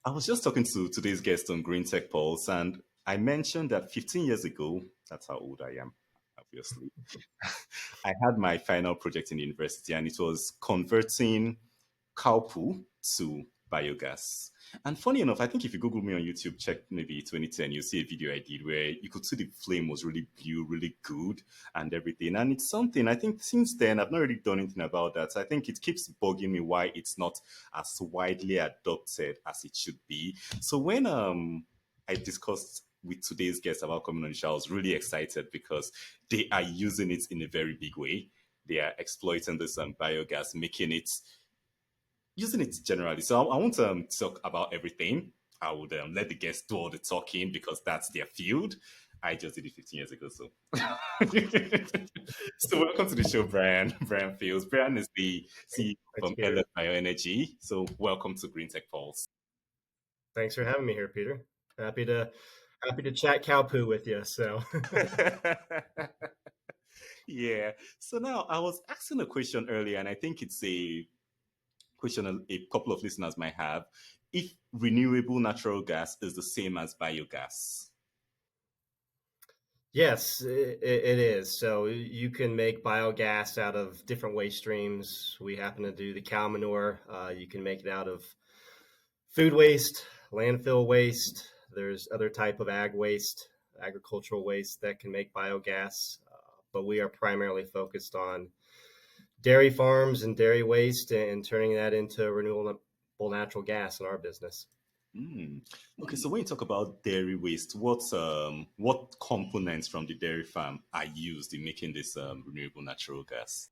I was just talking to today's guest on Greentech Pulse, and I mentioned that 15 years ago, that's how old I am, obviously, I had my final project in university, and it was converting cow poo to biogas. And funny enough, I think if you Google me on YouTube, check maybe 2010, you'll see a video I did where you could see the flame was really blue, really good, and everything. And it's something I think since then I've not really done anything about that. So I think it keeps bugging me why it's not as widely adopted as it should be. So when I discussed with today's guest about coming on the show, I was really excited because they are using it in a very big way. They are exploiting this biogas, making it using it generally. So I want to talk about everything. I would let the guests do all the talking because that's their field. I just did it 15 years ago. So, so welcome to the show, Brian. Brian Fields. Brian is the CEO Thanks, from Peter. LF Bioenergy. So welcome to Greentech Pulse. Thanks for having me here, Peter. Happy to happy to chat cow poo with you. So Yeah. So now I was asking a question earlier, and I think it's a question a couple of listeners might have. If renewable natural gas is the same as biogas. yes, it is. So you can make biogas out of different waste streams. We happen to do the cow manure. You can make it out of food waste, landfill waste. There's other type of ag waste, agricultural waste that can make biogas. But we are primarily focused on dairy farms and dairy waste and turning that into renewable natural gas in our business. Mm. Okay, so when you talk about dairy waste, what components from the dairy farm are used in making this renewable natural gas?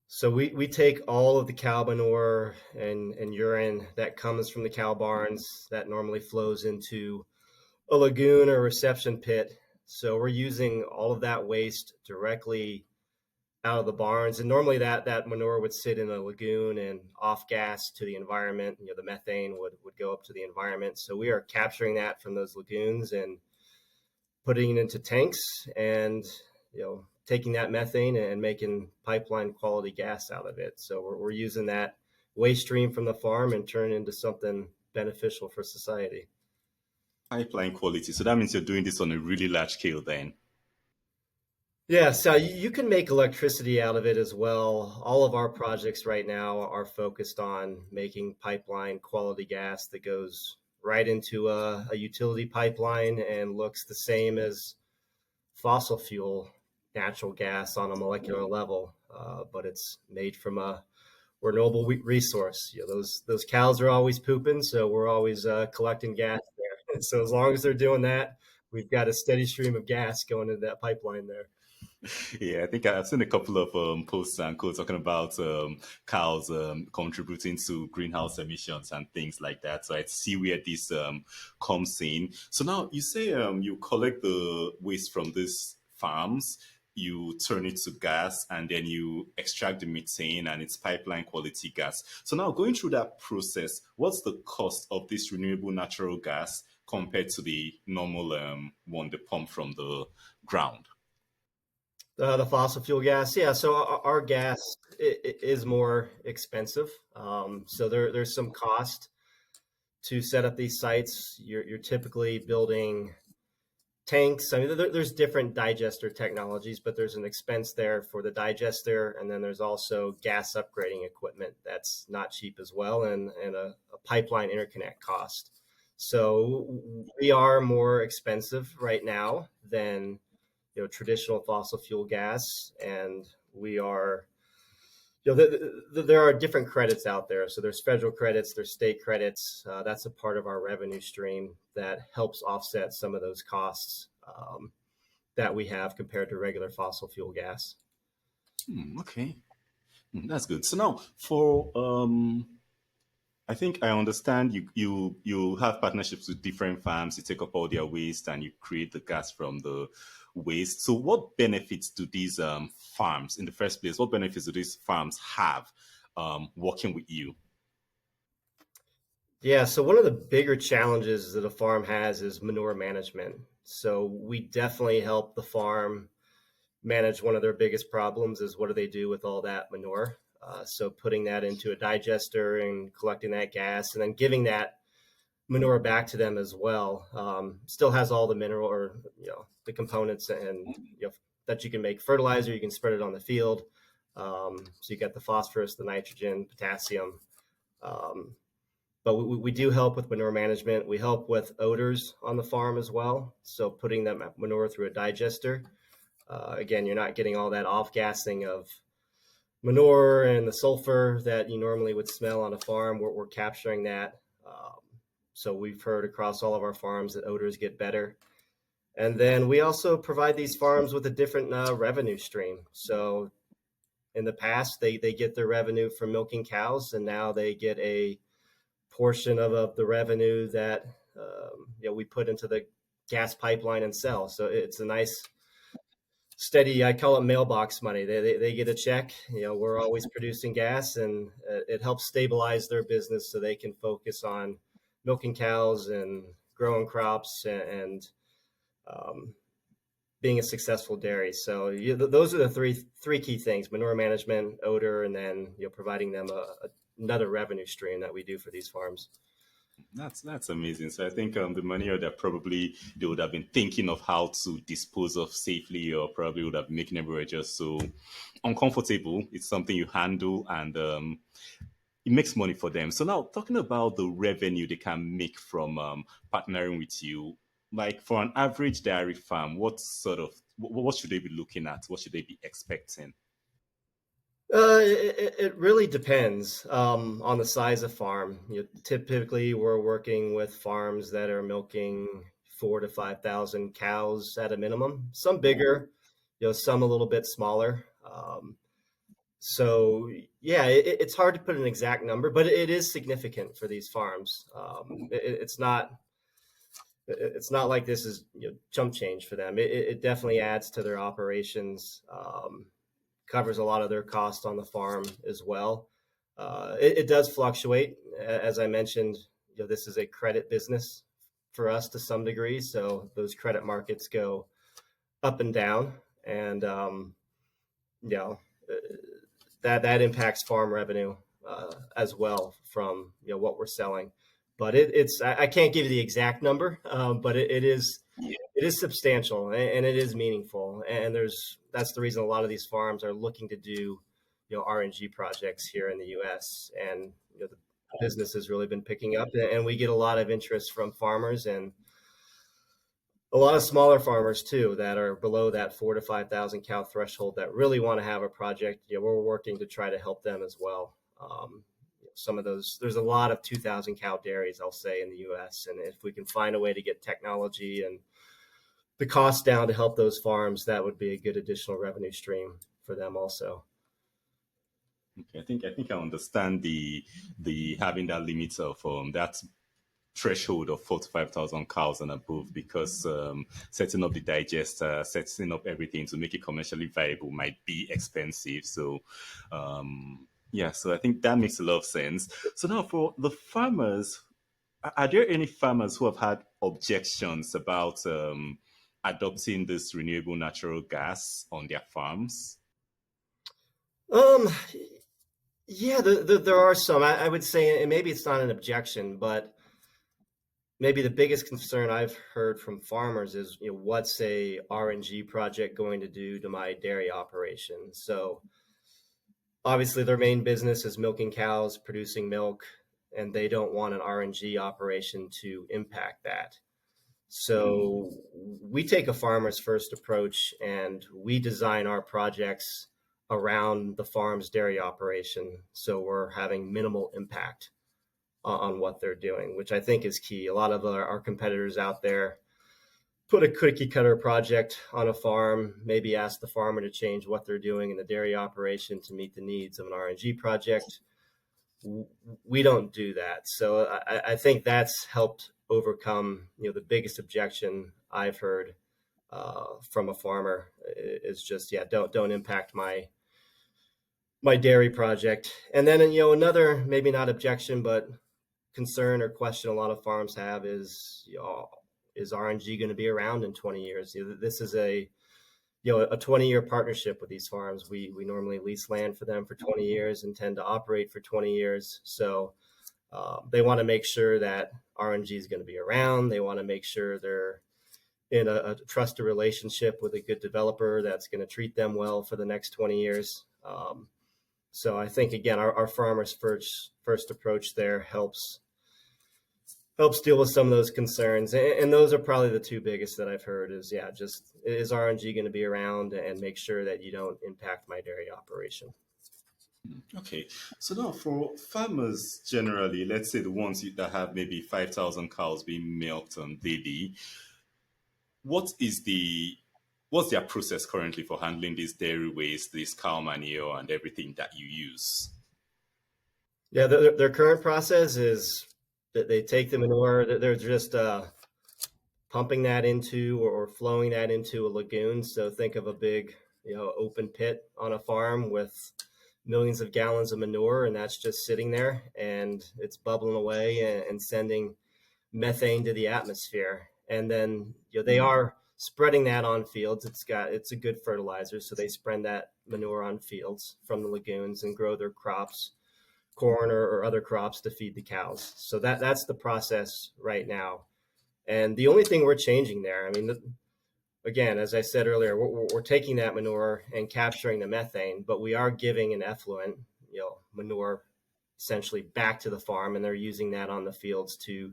So we take all of the cow manure and urine that comes from the cow barns that normally flows into a lagoon or reception pit. So we're using all of that waste directly out of the barns. And normally that manure would sit in a lagoon and off gas to the environment. The methane would go up to the environment. So we are capturing that from those lagoons and putting it into tanks and taking that methane and making pipeline quality gas out of it. So we're using that waste stream from the farm and turn it into something beneficial for society. Pipeline quality. So that means you're doing this on a really large scale then. Yeah, so you can make electricity out of it as well. All of our projects right now are focused on making pipeline quality gas that goes right into a utility pipeline and looks the same as fossil fuel natural gas on a molecular level, but it's made from a renewable resource. Those cows are always pooping, so we're always collecting gas there. And so as long as they're doing that, we've got a steady stream of gas going into that pipeline there. Yeah, I think I've seen a couple of posts and quotes talking about cows contributing to greenhouse emissions and things like that. So I see where this comes in. So now you say you collect the waste from these farms, you turn it to gas, and then you extract the methane and it's pipeline quality gas. So now going through that process, what's the cost of this renewable natural gas compared to the normal one, the pump from the ground? The fossil fuel gas, yeah. So our gas is more expensive. So there's some cost to set up these sites. You're typically building tanks. I mean, there's different digester technologies, but there's an expense there for the digester, and then there's also gas upgrading equipment that's not cheap as well, and a pipeline interconnect cost. So we are more expensive right now than traditional fossil fuel gas, and we are there are different credits out there. So there's federal credits, there's state credits. That's a part of our revenue stream that helps offset some of those costs that we have compared to regular fossil fuel gas. Okay. That's good. So now for I think I understand you have partnerships with different farms. You take up all their waste and you create the gas from the waste. So, what benefits do these farms, in the first place, what benefits do these farms have working with you? Yeah, so one of the bigger challenges that a farm has is manure management. So we definitely help the farm manage one of their biggest problems is what do they do with all that manure? So putting that into a digester and collecting that gas and then giving that manure back to them as well. Still has all the mineral or the components and that you can make fertilizer. You can spread it on the field. So you got the phosphorus, the nitrogen, potassium. But we do help with manure management. We help with odors on the farm as well. So putting that manure through a digester. Again, you're not getting all that off-gassing of manure and the sulfur that you normally would smell on a farm. We're capturing that. So we've heard across all of our farms that odors get better. And then we also provide these farms with a different revenue stream. So in the past, they get their revenue from milking cows, and now they get a portion of the revenue that we put into the gas pipeline and sell. So it's a nice steady, I call it mailbox money. They get a check. We're always producing gas, and it helps stabilize their business so they can focus on milking cows and growing crops and being a successful dairy. So those are the three key things: manure management, odor, and then providing them another revenue stream that we do for these farms. That's amazing. So I think the manure that probably they would have been thinking of how to dispose of safely, or probably would have been making everywhere just so uncomfortable. It's something you handle, and it makes money for them. So now talking about the revenue they can make from partnering with you, like for an average dairy farm, what should they be looking at? What should they be expecting? It really depends on the size of farm. Typically, we're working with farms that are milking 4,000 to 5,000 cows at a minimum. Some bigger, some a little bit smaller. So yeah, it's hard to put an exact number, but it is significant for these farms. It's not like this is chump change for them. It definitely adds to their operations. Covers a lot of their cost on the farm as well. It does fluctuate. As I mentioned, this is a credit business for us to some degree. So those credit markets go up and down, and that impacts farm revenue as well from what we're selling. But I can't give you the exact number, but it is substantial, and it is meaningful. And that's the reason a lot of these farms are looking to do RNG projects here in the U.S. And the business has really been picking up, and we get a lot of interest from farmers and a lot of smaller farmers too that are below that 4,000 to 5,000 cow threshold that really want to have a project. We're working to try to help them as well. Some of those, there's a lot of 2,000 cow dairies, I'll say, in the U.S. And if we can find a way to get technology and the cost down to help those farms, that would be a good additional revenue stream for them also. Okay, I think I understand the having that limit of that threshold of 45,000 cows and above, because setting up the digester, setting up everything to make it commercially viable might be expensive. So yeah, so I think that makes a lot of sense. So now for the farmers, are there any farmers who have had objections about adopting this renewable natural gas on their farms? Um, yeah, there are some. I would say, and maybe it's not an objection, but maybe the biggest concern I've heard from farmers is, what's a RNG project going to do to my dairy operation? So obviously their main business is milking cows, producing milk, and they don't want an RNG operation to impact that. So we take a farmer's first approach, and we design our projects around the farm's dairy operation. So we're having minimal impact on what they're doing, which I think is key. A lot of our competitors out there put a cookie cutter project on a farm, maybe ask the farmer to change what they're doing in the dairy operation to meet the needs of an RNG project. We don't do that. So I think that's helped overcome, the biggest objection I've heard from a farmer is just, don't impact my dairy project. And then, another, maybe not objection, but concern or question a lot of farms have is, is RNG going to be around in 20 years? This is a 20-year partnership with these farms. We normally lease land for them for 20 years and tend to operate for 20 years. So They want to make sure that RNG is going to be around. They want to make sure they're in a trusted relationship with a good developer that's going to treat them well for the next 20 years. So I think, again, our farmers first approach there helps deal with some of those concerns. And those are probably the two biggest that I've heard is, yeah, just is RNG going to be around, and make sure that you don't impact my dairy operation. Okay, so now for farmers generally, let's say the ones that have maybe 5,000 cows being milked on daily, what is what's their process currently for handling this dairy waste, this cow manure, and everything that you use? Yeah, their current process is that they take the manure, they're just pumping that into or flowing that into a lagoon. So think of a big, open pit on a farm with millions of gallons of manure, and that's just sitting there and it's bubbling away and sending methane to the atmosphere. And then they are spreading that on fields. It's a good fertilizer, so they spread that manure on fields from the lagoons and grow their crops, corn or other crops to feed the cows. So that's the process right now. And the only thing we're changing there, I mean, again, as I said earlier, we're taking that manure and capturing the methane, but we are giving an effluent, manure essentially back to the farm, and they're using that on the fields to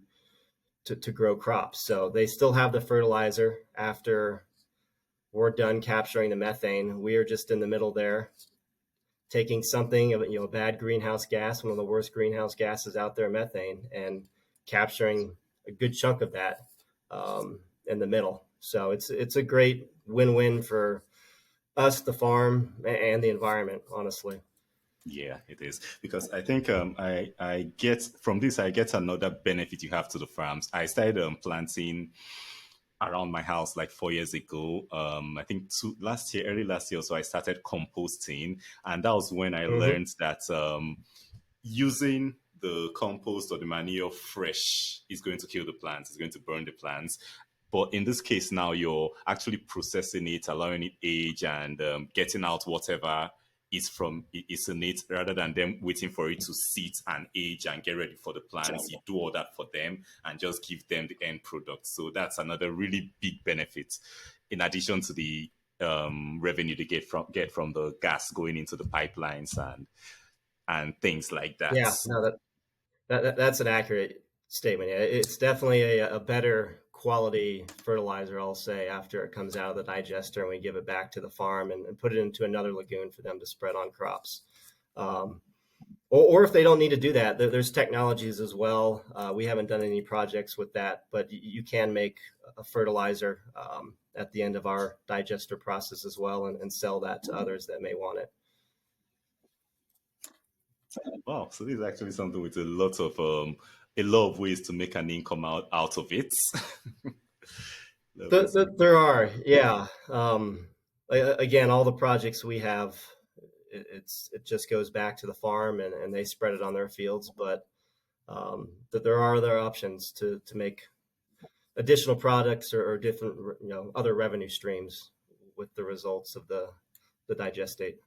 grow crops. So they still have the fertilizer after we're done capturing the methane. We are just in the middle there, taking something of a bad greenhouse gas, one of the worst greenhouse gases out there, methane, and capturing a good chunk of that in the middle. So it's a great win-win for us, the farm, and the environment, honestly. Yeah, it is because I think I get from this I get another benefit you have to the farms. I started planting around my house like 4 years ago. I think early last year, so I started composting, and that was when I Mm-hmm. learned that using the compost or the manure fresh is going to kill the plants, it's going to burn the plants. But in this case, now you're actually processing it, allowing it age, and getting out whatever is in it, rather than them waiting for it to sit and age and get ready for the plants. You do all that for them and just give them the end product. So that's another really big benefit, in addition to the revenue they get from the gas going into the pipelines and things like that. Yeah, no, that's an accurate statement. Yeah, it's definitely a better quality fertilizer, I'll say, after it comes out of the digester and we give it back to the farm and put it into another lagoon for them to spread on crops. Um, or if they don't need to do that, there's technologies as well. We haven't done any projects with that, but you can make a fertilizer at the end of our digester process as well, and sell that to others that may want it. Wow, so this is actually something with a lot of ways to make an income out of it. Love this. There are, yeah. Again, all the projects we have, it just goes back to the farm, and they spread it on their fields. But that there are other options to make additional products or different, other revenue streams with the results of the digestate.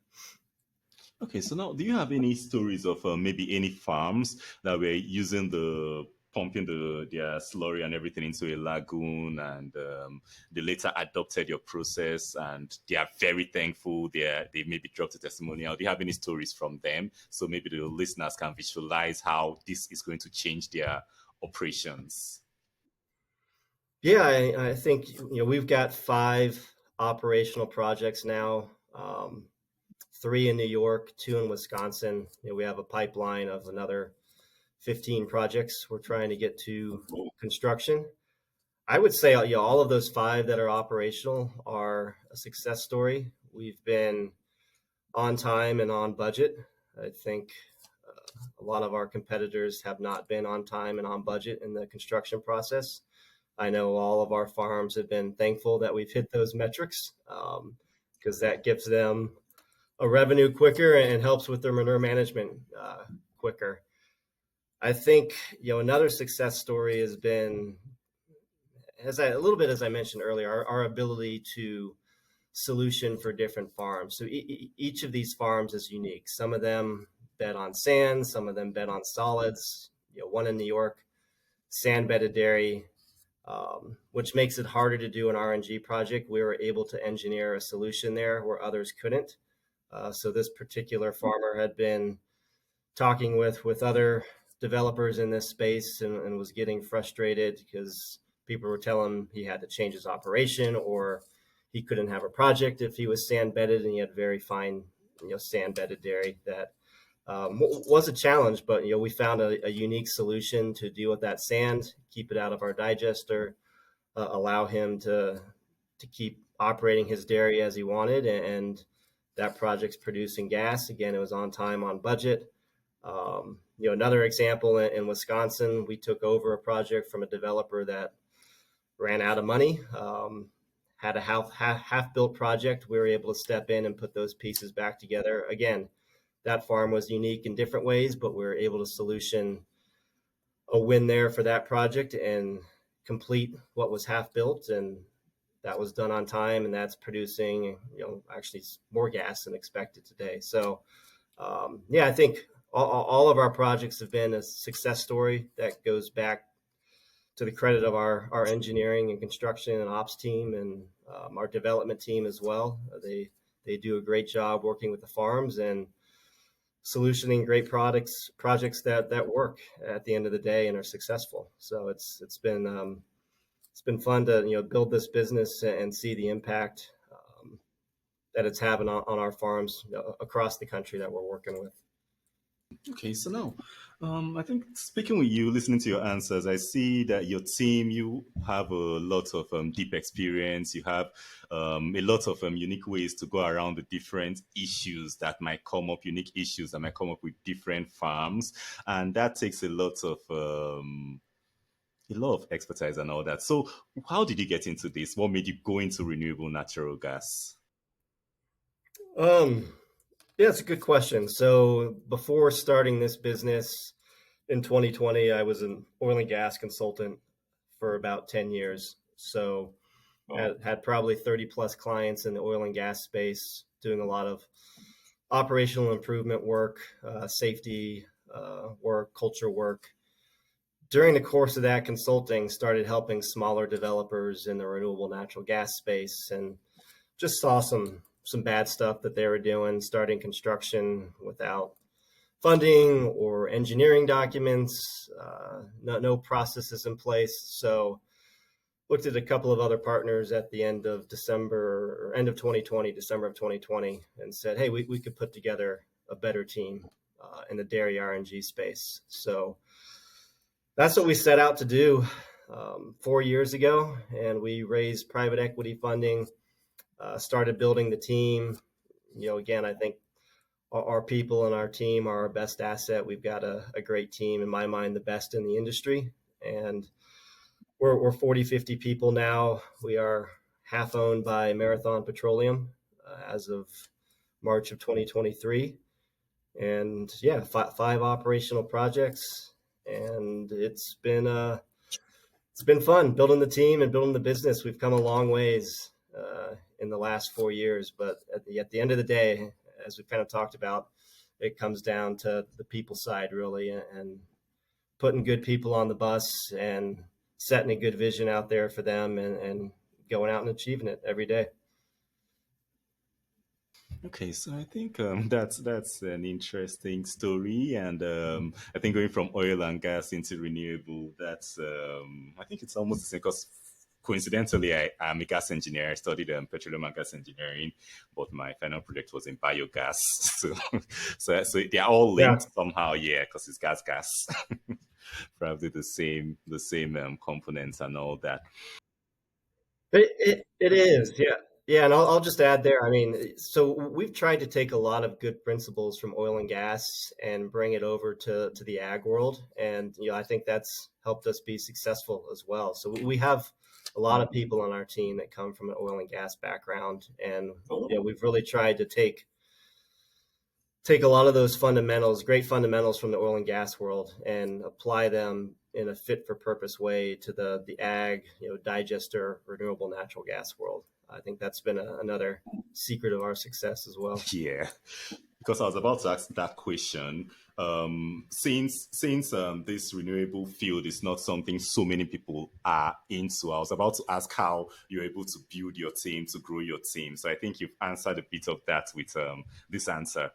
Okay, so now, do you have any stories of maybe any farms that were using the pumping their slurry and everything into a lagoon, and they later adopted your process, and they are very thankful. They maybe dropped a testimonial. Do you have any stories from them, so maybe the listeners can visualize how this is going to change their operations? Yeah, I think we've got 5 operational projects now. 3 in New York, 2 in Wisconsin. We have a pipeline of another 15 projects we're trying to get to construction. I would say all of those 5 that are operational are a success story. We've been on time and on budget. I think a lot of our competitors have not been on time and on budget in the construction process. I know all of our farms have been thankful that we've hit those metrics, because that gives them a revenue quicker and helps with their manure management quicker. I think another success story has been, a little bit as I mentioned earlier, our ability to solution for different farms. So each of these farms is unique. Some of them bed on sand, some of them bed on solids, one in New York, sand bedded dairy, which makes it harder to do an RNG project. We were able to engineer a solution there where others couldn't. So this particular farmer had been talking with other developers in this space and was getting frustrated because people were telling him he had to change his operation, or he couldn't have a project if he was sand bedded, and he had very fine, sand bedded dairy. That was a challenge, but we found a unique solution to deal with that sand, keep it out of our digester, allow him to keep operating his dairy as he wanted, and that project's producing gas. Again, it was on time, on budget. Another example in Wisconsin, we took over a project from a developer that ran out of money, had a half-built project. We were able to step in and put those pieces back together. Again, that farm was unique in different ways, but we were able to solution a win there for that project and complete what was half-built, and that was done on time, and that's producing, actually more gas than expected today. So, I think all of our projects have been a success story that goes back to the credit of our engineering and construction and ops team, and our development team as well. They do a great job working with the farms and solutioning great projects that work at the end of the day and are successful. So it's been fun to build this business and see the impact that it's having on our farms across the country that we're working with. Okay, so now, I think speaking with you, listening to your answers, I see that your team, you have a lot of deep experience. You have a lot of unique ways to go around the different issues that might come up, unique issues that might come up with different farms, and that takes a lot of expertise and all that. So, how did you get into this? What made you go into renewable natural gas? Um, Yeah, it's a good question. So before starting this business in 2020, I was an oil and gas consultant for about 10 years. So had probably 30 plus clients in the oil and gas space, doing a lot of operational improvement work, safety work, culture work. During the course of that consulting, started helping smaller developers in the renewable natural gas space, and just saw some bad stuff that they were doing, starting construction without funding or engineering documents, no processes in place. So looked at a couple of other partners at the end of December or end of 2020, December of 2020, and said, hey, we could put together a better team in the dairy RNG space. So that's what we set out to do 4 years ago. And we raised private equity funding, started building the team. Again, I think our people and our team are our best asset. We've got a great team, in my mind, the best in the industry. And we're 40, 50 people now. We are half owned by Marathon Petroleum as of March of 2023. And five operational projects. And it's been fun building the team and building the business. We've come a long ways in the last 4 years, but at the end of the day, as we kind of talked about, it comes down to the people side really, and putting good people on the bus and setting a good vision out there for them, and going out and achieving it every day. Okay, so I think that's an interesting story, and I think going from oil and gas into renewable, that's I think it's almost the same. Because coincidentally, I'm a gas engineer. I studied petroleum and gas engineering, but my final project was in biogas. So they're all Yeah, linked somehow, yeah, because it's gas, probably the same components and all that. it is. Yeah. Yeah. And I'll just add there. I mean, so we've tried to take a lot of good principles from oil and gas and bring it over to the ag world. And, I think that's helped us be successful as well. So we have a lot of people on our team that come from an oil and gas background. And, we've really tried to take a lot of those fundamentals, great fundamentals from the oil and gas world, and apply them in a fit for purpose way to the ag, digester, renewable natural gas world. I think that's been another secret of our success as well. Yeah. because I was about to ask that question. Since this renewable field is not something so many people are into, I was about to ask how you're able to build your team, to grow your team. So I think you've answered a bit of that with this answer.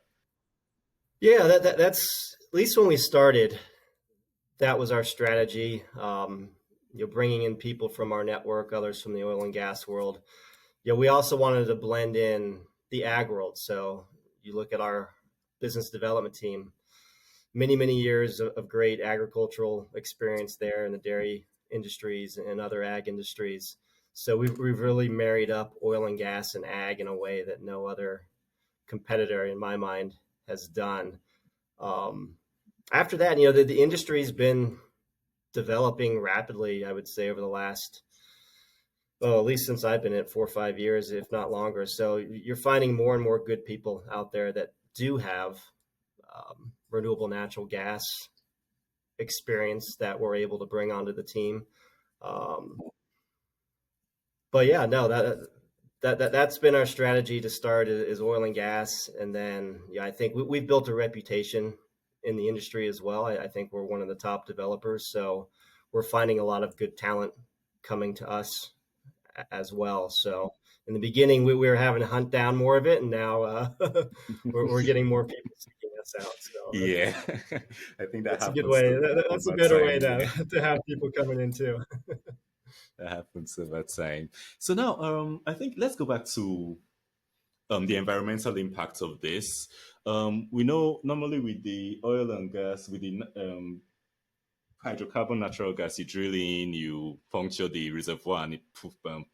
Yeah, that's at least when we started, that was our strategy. Bringing in people from our network, others from the oil and gas world. We also wanted to blend in the ag world. So you look at our business development team, many years of great agricultural experience there in the dairy industries and other ag industries. So we've really married up oil and gas and ag in a way that no other competitor, in my mind, has done. Um, After that, the industry's been developing rapidly, I would say, over the last, well, at least since I've been in it 4 or 5 years, if not longer. So you're finding more and more good people out there that do have renewable natural gas experience that we're able to bring onto the team. Um, but yeah, no, that's been our strategy to start is oil and gas, and then I think we've built a reputation in the industry as well. I think we're one of the top developers, so we're finding a lot of good talent coming to us as well. So in the beginning, we were having to hunt down more of it, and now we're getting more people seeking us out. So Yeah, I think that that's a good happens way. That's a over better way time. to Yeah, to have people coming in too. that happens over time. So now, I think let's go back to the environmental impact of this. We know normally with the oil and gas, with the hydrocarbon natural gas, you drill in, you puncture the reservoir, and it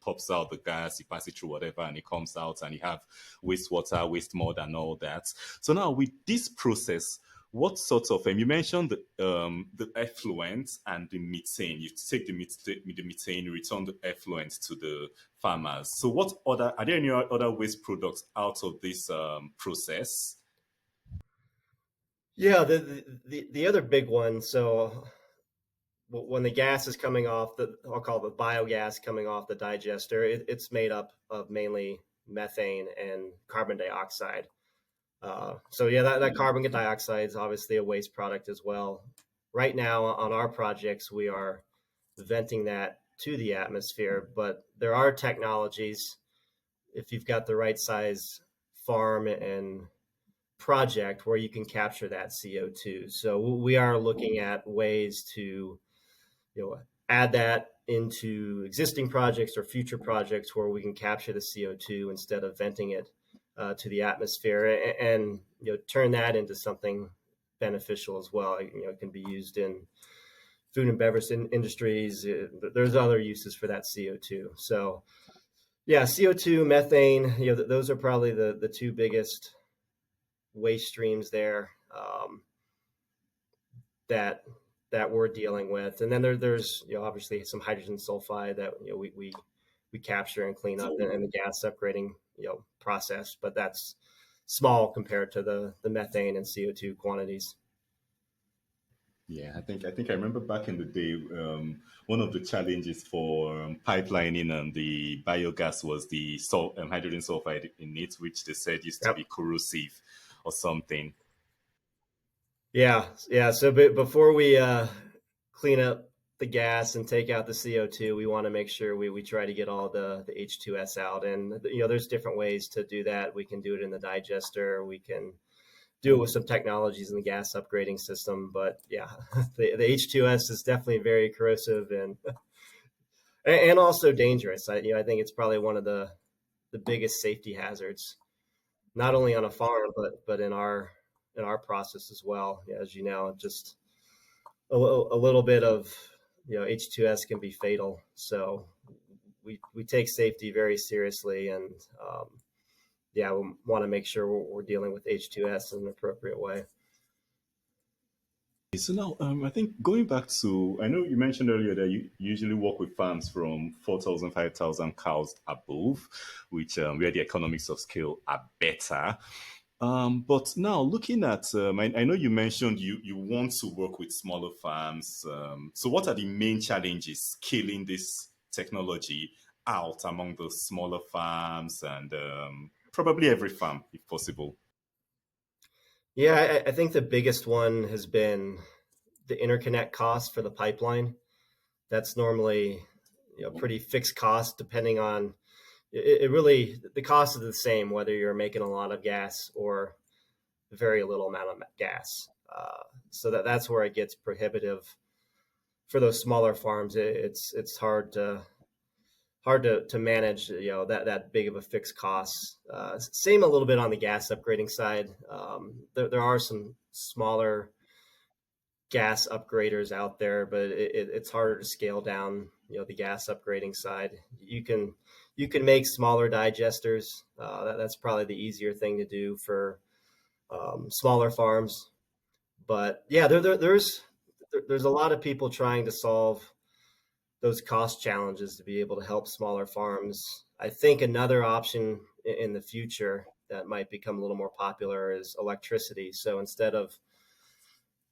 pops out the gas. You pass it through whatever, and it comes out, and you have wastewater, waste mud, and all that. So now with this process, what sort of you mentioned the effluent and the methane. You take the methane, you return the effluent to the farmers. So what other are there any other waste products out of this process? Yeah, the other big one. So when the gas is coming off I'll call it the biogas coming off the digester, it's made up of mainly methane and carbon dioxide. So yeah, that carbon dioxide is obviously a waste product as well. Right now on our projects, we are venting that to the atmosphere, but there are technologies, if you've got the right size farm and project, where you can capture that CO2. So we are looking at ways to add that into existing projects or future projects where we can capture the CO2 instead of venting it to the atmosphere, and turn that into something beneficial as well. It can be used in food and beverage industries. There's other uses for that CO2. So yeah, CO2, methane, those are probably the two biggest waste streams there, that we're dealing with. And then there's obviously some hydrogen sulfide that we capture and clean up in the gas upgrading process, but that's small compared to the methane and CO2 quantities. Yeah, I think I remember back in the day, one of the challenges for pipelining the biogas was the hydrogen sulfide in it, which they said used to Yep. be corrosive or something. Yeah. So before we clean up the gas and take out the CO2, we want to make sure we try to get all the H2S out. And there's different ways to do that. We can do it in the digester. We can do it with some technologies in the gas upgrading system. But yeah, the H2S is definitely very corrosive and also dangerous. I think it's probably one of the biggest safety hazards, not only on a farm but in our process as well. As you know, just a little bit of H2S can be fatal. So we take safety very seriously, and yeah, we want to make sure we're dealing with H2S in an appropriate way. So now, I think going back to, I know you mentioned earlier that you usually work with farms from 4,000, 5,000 cows above, which where the economics of scale are better. But now looking at, I know you mentioned you want to work with smaller farms. So what are the main challenges scaling this technology out among those smaller farms and probably every farm, if possible? Yeah, I think the biggest one has been the interconnect cost for the pipeline. That's normally, pretty fixed cost depending on it really, the cost is the same whether you're making a lot of gas or very little amount of gas. So that's where it gets prohibitive for those smaller farms. It's hard to manage, that big of a fixed cost. Same a little bit on the gas upgrading side. There are some smaller gas upgraders out there, but it's harder to scale down. The gas upgrading side. You can make smaller digesters. That's probably the easier thing to do for smaller farms. But yeah, there's a lot of people trying to solve those cost challenges to be able to help smaller farms. I think another option in the future that might become a little more popular is electricity. So instead of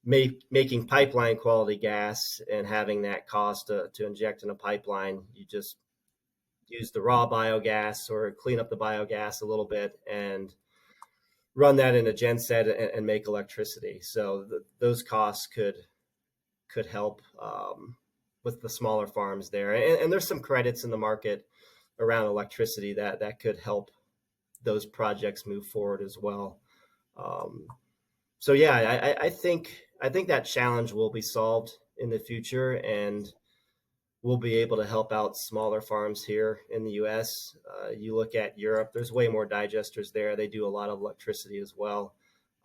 making pipeline quality gas and having that cost to inject in a pipeline, you just use the raw biogas or clean up the biogas a little bit and run that in a genset and make electricity. So those costs could help with the smaller farms there. And there's some credits in the market around electricity that could help those projects move forward as well. Um, so yeah, I think that challenge will be solved in the future, and we'll be able to help out smaller farms here in the U.S. You look at Europe; there's way more digesters there. They do a lot of electricity as well.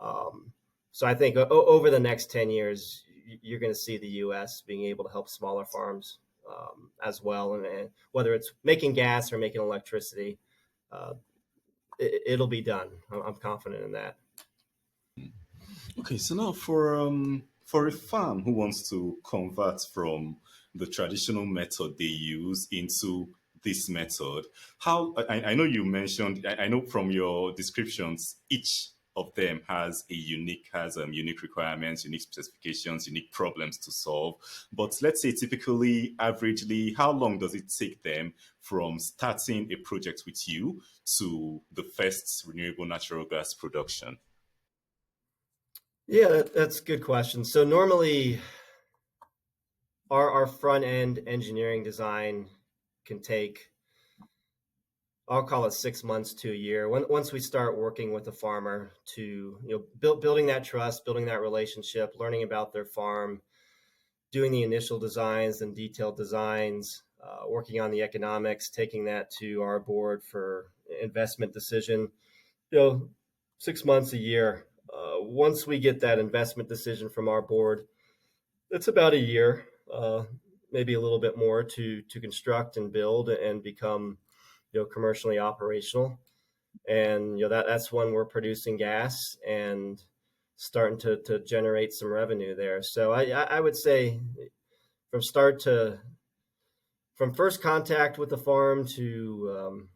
Um, so I think over the next 10 years, you're going to see the U.S. being able to help smaller farms as well, and whether it's making gas or making electricity, uh, it'll be done. I'm confident in that. Okay, so now for a farm who wants to convert from the traditional method they use into this method, how I know you mentioned I know from your descriptions each of them has unique requirements, unique specifications, unique problems to solve. But let's say typically, averagely, how long does it take them from starting a project with you to the first renewable natural gas production? Yeah, that's a good question. So normally, our front end engineering design can take, I'll call it 6 months to a year. Once we start working with the farmer to building that trust, building that relationship, learning about their farm, doing the initial designs and detailed designs, working on the economics, taking that to our board for investment decision. You know, 6 months a year. Once we get that investment decision from our board, it's about a year, maybe a little bit more to construct and build and become commercially operational. And that's when we're producing gas and starting to generate some revenue there. So I would say from start to from first contact with the farm to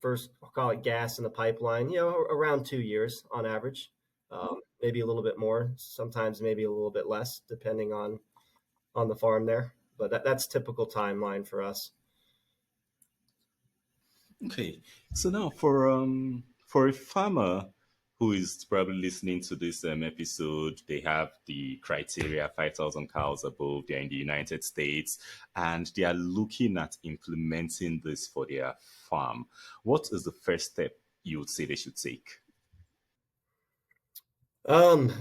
first, I'll call it gas in the pipeline, around 2 years on average. Maybe a little bit more, sometimes maybe a little bit less, depending on the farm there. But that's typical timeline for us. Okay, so now for a farmer who is probably listening to this episode, they have the criteria 5,000 cows above. They're in the United States, and they are looking at implementing this for their farm. What is the first step you would say they should take? Um,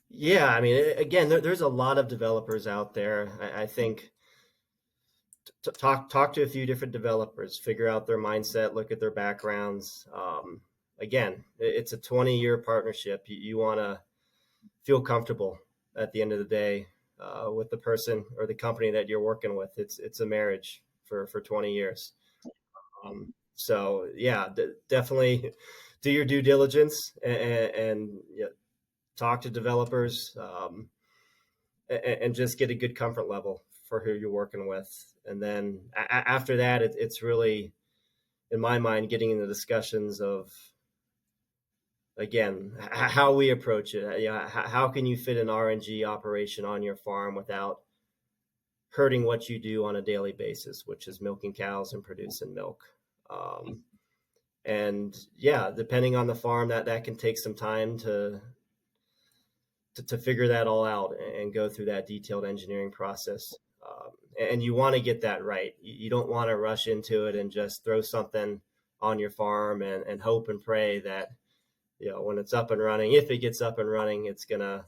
yeah, I mean, again, there's a lot of developers out there. I think talk to a few different developers, figure out their mindset, look at their backgrounds. Again, it's a 20-year partnership. You want to feel comfortable at the end of the day with the person or the company that you're working with. It's a marriage for 20 years. So yeah, definitely do your due diligence and talk to developers and just get a good comfort level for who you're working with. And then after that, it's really, in my mind, getting into discussions of, again, how we approach it. How can you fit an RNG operation on your farm without hurting what you do on a daily basis, which is milking cows and producing milk. Um, And yeah, depending on the farm, that can take some time to figure that all out and go through that detailed engineering process. And you want to get that right. You don't want to rush into it and just throw something on your farm and hope and pray that, when it's up and running, if it gets up and running, it's going to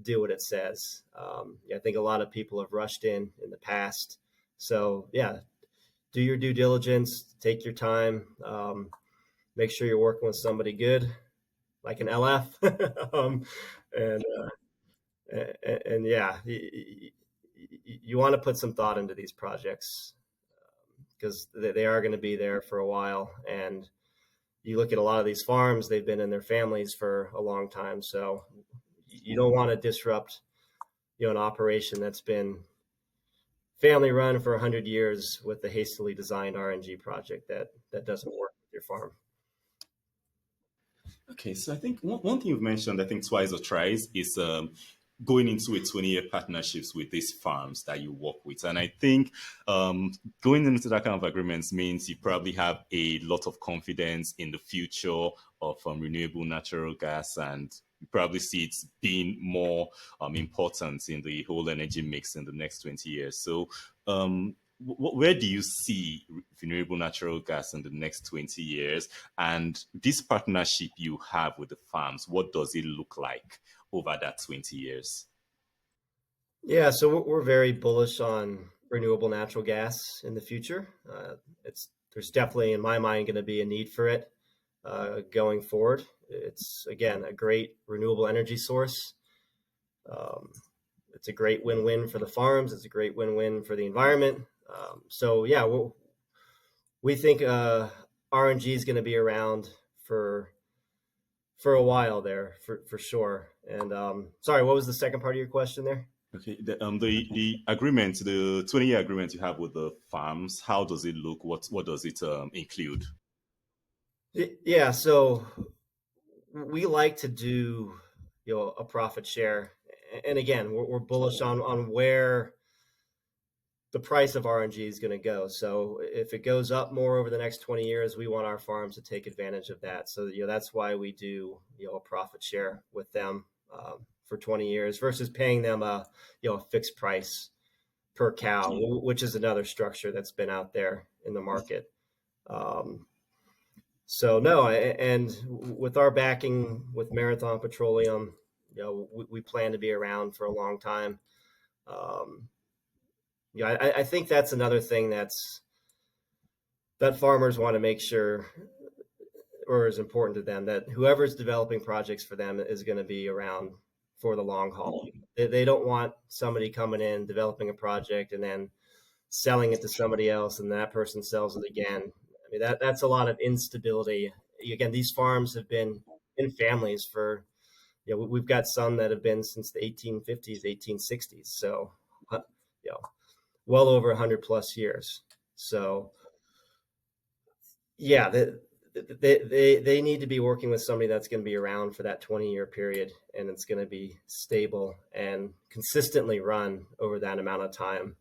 do what it says. I think a lot of people have rushed in the past. So yeah, do your due diligence, take your time, make sure you're working with somebody good, like an LF. And yeah, you want to put some thought into these projects because they are going to be there for a while. And you look at a lot of these farms, they've been in their families for a long time. So you don't want to disrupt, an operation that's been family run for 100 years with a hastily designed RNG project that doesn't work with your farm. Okay, so I think one thing you've mentioned, I think twice or thrice, is going into a 20-year partnerships with these farms that you work with. And I think going into that kind of agreements means you probably have a lot of confidence in the future of renewable natural gas, and you probably see it being more important in the whole energy mix in the next 20 years. So where do you see renewable natural gas in the next 20 years? And this partnership you have with the farms, what does it look like over that 20 years? Yeah, so we're very bullish on renewable natural gas in the future. There's definitely, in my mind, going to be a need for it going forward. It's, again, a great renewable energy source. It's a great win-win for the farms. It's a great win-win for the environment. So yeah, we think RNG is going to be around for a while there, for sure. And sorry, what was the second part of your question there? Okay, the agreement, the 20-year agreement you have with the farms, how does it look? What does it include? Yeah, so we like to do, a profit share. And again, we're bullish on where the price of RNG is going to go. So if it goes up more over the next 20 years, we want our farms to take advantage of that. So, that's why we do, a profit share with them for 20 years versus paying them a fixed price per cow, which is another structure that's been out there in the market. So no, and with our backing with Marathon Petroleum, we plan to be around for a long time. I think that's another thing that farmers want to make sure, or is important to them, that whoever's developing projects for them is going to be around for the long haul. They don't want somebody coming in, developing a project, and then selling it to somebody else, and that person sells it again. I mean, that's a lot of instability. Again, these farms have been in families for, we've got some that have been since the 1850s, 1860s. So, well over 100 plus years. So, yeah, they need to be working with somebody that's going to be around for that 20-year period, and it's going to be stable and consistently run over that amount of time.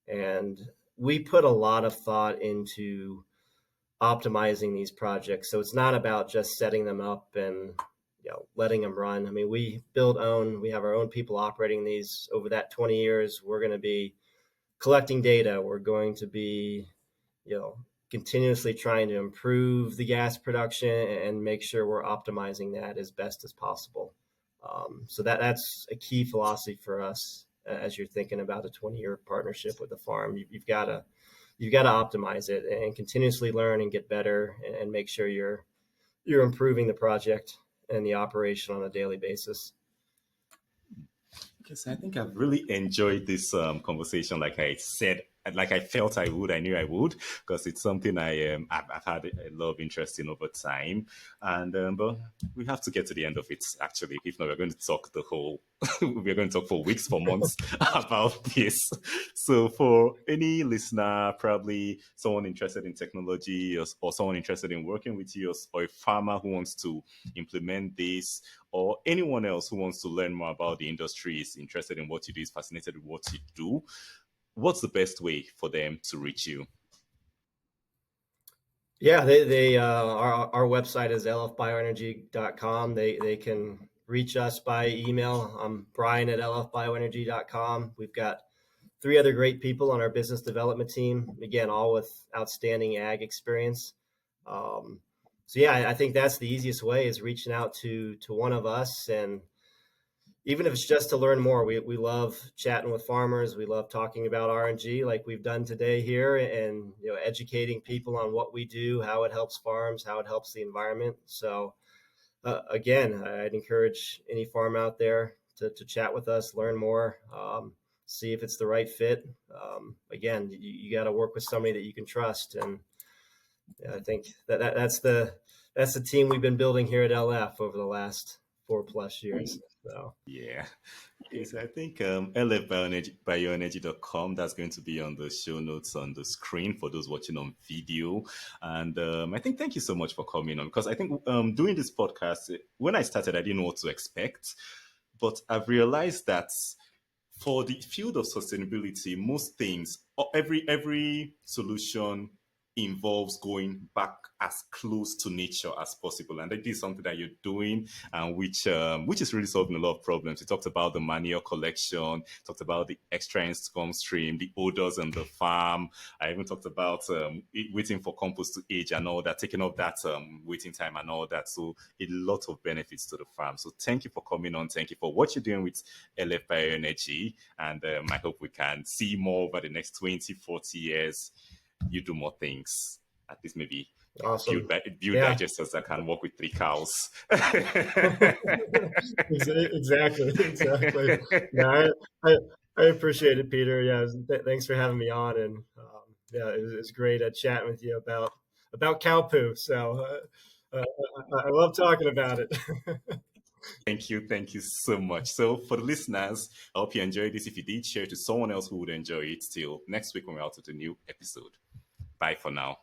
And we put a lot of thought into optimizing these projects. So it's not about just setting them up and letting them run. I mean, we have our own people operating these. Over that 20 years, we're going to be collecting data. We're going to be, continuously trying to improve the gas production and make sure we're optimizing that as best as possible. So that's a key philosophy for us as you're thinking about a 20-year partnership with the farm. You've got to optimize it and continuously learn and get better and make sure you're improving the project and the operation on a daily basis. Okay, so I think I've really enjoyed this conversation. Like I said, like I felt I would, I knew I would, because it's something I've had a lot of interest in over time. And but we have to get to the end of it. Actually, if not, we're going to talk we're going to talk for weeks, for months about this. So for any listener, probably someone interested in technology, or someone interested in working with you, or a farmer who wants to implement this, or anyone else who wants to learn more about the industry, is interested in what you do, is fascinated with what you do, what's the best way for them to reach you? Yeah, our website is lfbioenergy.com. They can reach us by email. I'm Brian at lfbioenergy.com. We've got three other great people on our business development team. Again, all with outstanding ag experience. Um, so yeah, I think that's the easiest way is reaching out to one of us, and even if it's just to learn more. We love chatting with farmers. We love talking about RNG like we've done today here, and educating people on what we do, how it helps farms, how it helps the environment. So again, I'd encourage any farm out there to chat with us, learn more, see if it's the right fit. Again, you got to work with somebody that you can trust, and I think that's the team we've been building here at LF over the last 4+ years. So Yeah. Okay, so I think lfbioenergy.com, that's going to be on the show notes on the screen for those watching on video. And I think thank you so much for coming on, because I think doing this podcast, when I started, I didn't know what to expect. But I've realized that for the field of sustainability, most things, every solution involves going back as close to nature as possible, and that is something that you're doing, and which is really solving a lot of problems. You talked about the manure collection, talked about the extra income stream, the odors on the farm. I even talked about waiting for compost to age and all that, taking up that waiting time and all that. So a lot of benefits to the farm. So thank you for coming on. Thank you for what you're doing with LF Bioenergy. And I hope we can see more over the next 20, 40 years. You do more things. At least maybe awesome. build Yeah. digesters that can work with 3 cows. Exactly. Exactly. Yeah, I appreciate it, Peter. Yeah, thanks for having me on, and yeah, it was great chatting with you about cow poo. So I love talking about it. Thank you. Thank you so much. So, for the listeners, I hope you enjoyed this. If you did, share it to someone else who would enjoy it. Till next week when we're out with a new episode. Bye for now.